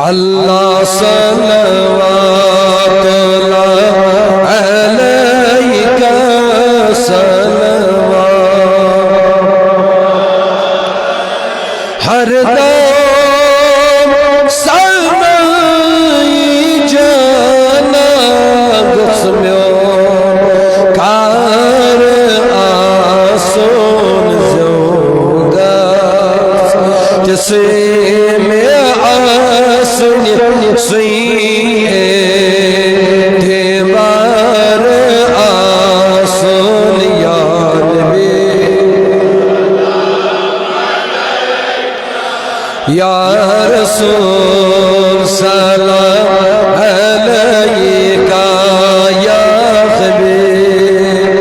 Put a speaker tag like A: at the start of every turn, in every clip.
A: اللہ صلوات اللہ علیکہ صلوات ہر دم سمائی جانا گسمیوں کار آسون زوگا جسے میں سوئی دیوار آسون یا نبی یا رسول سلام علیکہ یا حبیب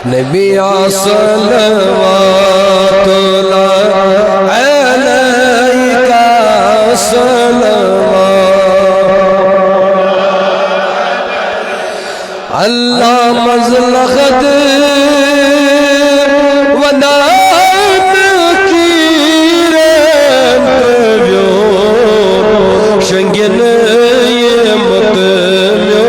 A: نبی صلوات اللہ علیکہ صلوات اللہ مزلخت ونام کی رین بیو شنگن یہ مقمیو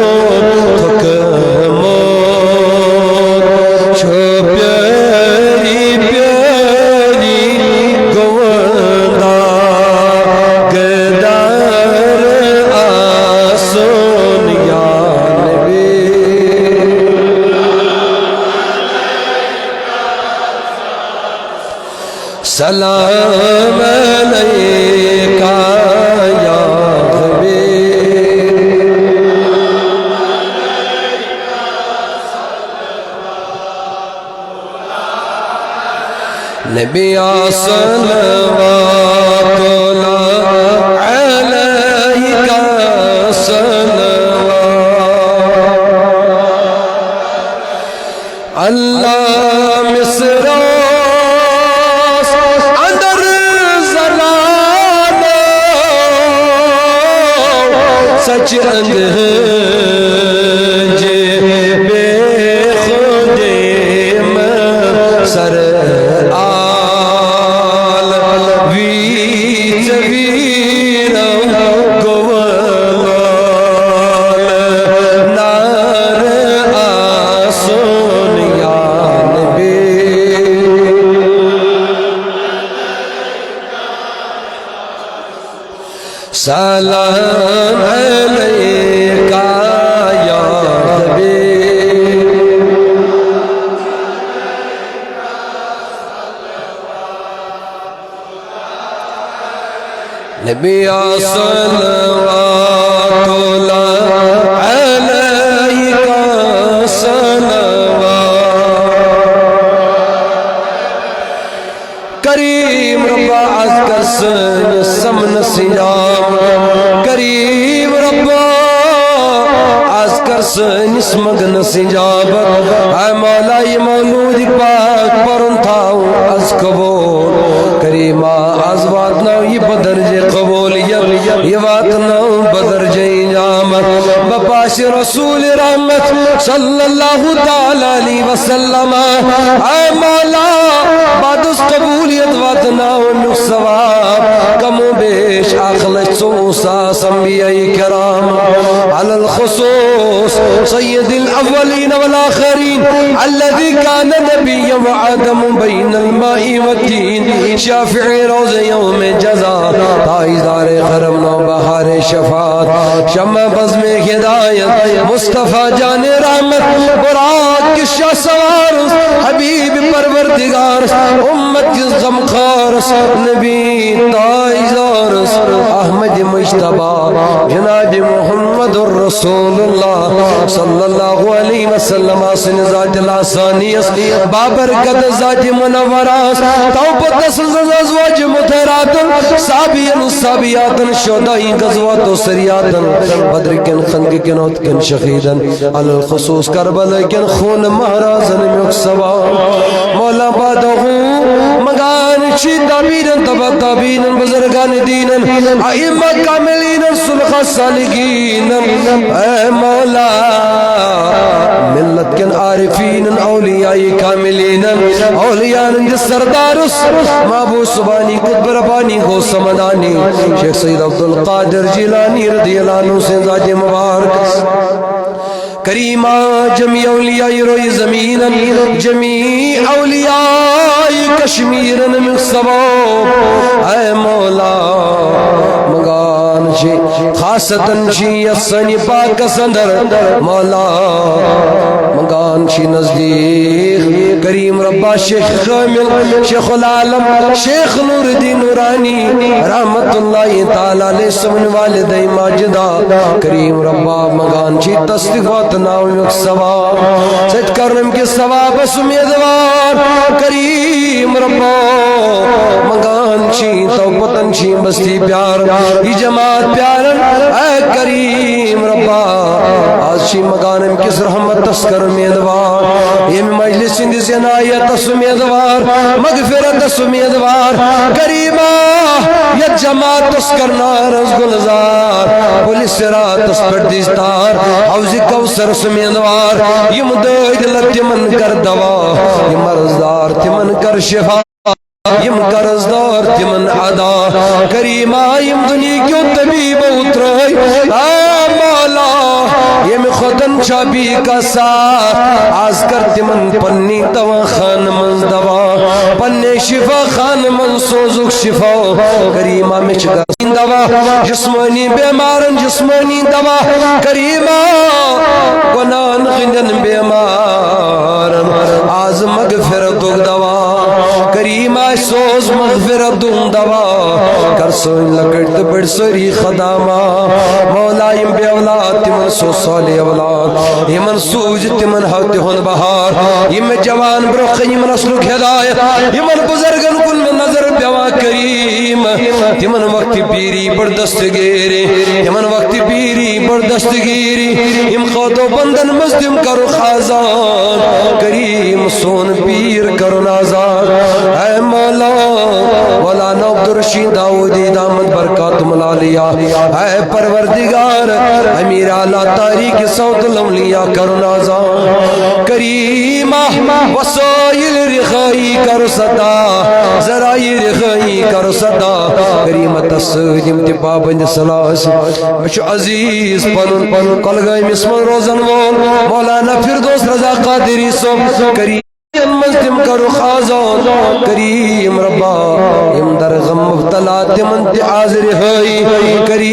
A: سلام علیکہ یا حبیب نبی صلوات اللہ علیکہ صلوات اللہ مصرا سچ انگجے بے خودے سر آل ویچ ویرم گوال نار آسون یا نبی سلام علیکہ یا حبیب نبی صلوات اللہ علیکہ صلوات کریم ربا از کسن سمن سیام کریم ربا از کرسن اسمگن سجابت اے مولائی مولود پاک پرن تھاؤ از قبول کریمہ از واتنا یہ بدرج قبولیت یہ واتنا بدرج انجامت بپاش رسول رحمت صلی اللہ تعالی علیہ وسلم اے مولا بعد اس قبولیت واتنا انو ثواب کم و بیش اخلص سوسا انبیاء کرام على الخصوص سید الاولین والآخرین الذي كان نبيا وآدم بين الماء والتين شافع روز يوم جزاء تائزدار خرم نو بہار شفاعت شمع بزم ہدایت مصطفیٰ جان رحمت برات کی شاہ سوار حبیب پروردگار امت کی غمخار نبی تائزدار احمد مجتبہ جناب محمد الرسول اللہ صلی اللہ علیہ وسلم آسن ذات الاسانیس بابرکت ذات منوراس توبت نسل ازواج متحراتن صابین صابیاتن شہدائی غزوات و سریاتن بدرکن خنگکن اتکن شخیدن علی الخصوص کربلکن خون مہرازن مکسوا مولا بادہوں مگان چی تابیرن تبا تابینن بزرگان دینن ائمہ کاملین صلح صالحین اے مولا سردارس محبوب سبحانی قطب ربانی گو سمدانی شیخ سید عبدالقادر جیلانی رضی اللہ عنہ سے ذات مبارک کریمہ جمیع اولیاء روی زمین جمیع اولیاء کشمیر مقصبو اے مولا مگان شی خاصتاً شی السنی پاک سندر مولا مگان شی نزدیک کریم ربا شیخ خامل شیخ العالم شیخ نور الدین نورانی رحمت اللہ تعالی علیہ سمن والد ماجدہ کریم ربا مگان شی تصدیقات ناوی ثواب سید کرم کے ثواب سمیدوار کریم ربا مگان شی توبتن شی بستی پیار یہ جماعت پیارن اے کریم ربا آج شی مگانم کس رحمت تسکر میدوار یہ مجلس اندی زنایت سمیدوار مغفرت سمیدوار کریمہ یہ جماعت تسکر نارز گلزار پولیس سرات تسکر دیستار حوزی کوسر سمیدوار یہ مدد لتمن کر دوا یہ مرزدار تمن کر شفا یم قرضدار تمن ادا کریمہ یم دنیا کیوں طبیب اترائی مولا یم خودن چابی کا ساتھ آز کر تمن پنی دوا خان من دوا پنی شفا خان من سوزک شفا کریمہ مچگر دوا جسمانی بیمارن جسمانی دوا کریمہ گنان غندن بیمارن آز مغفرت دوا کریمہ سوز مغفرت دون دوا کر سوین لکڑ بڑ سری خداما مولا یم بے اولاد تمن سو صالح اولاد یمن سوج تمن حوت ہون بہار یم جوان برخ یم نسلک ہدایت یمن بزرگن کل میں نظر بیوا کریم یمن وقت پیری بردست گیری یمن وقت پیری بردست گیری یم خود و بندن مزدم کرو خازان کریم سون پیر کرو نازان اے مولا مولانا عبدالرشید داؤدی دامت برکات ملالیا اے پروردگار امیر اعلیٰ تاریخ صوت الاولیاء کرو نازان کریمہ وسائل رخائی کرو صدا ذرائی رخائی کرو صدا کریمہ تصدیم تبا بند سلاس بچو عزیز پنن کلگائی مسمن روزن وول مولانا فردوس رضا قادری صوب کریم مزدم کرو خازان کریم ربا یم در غم مبتلا تمن تی حاضر ہوئی کریم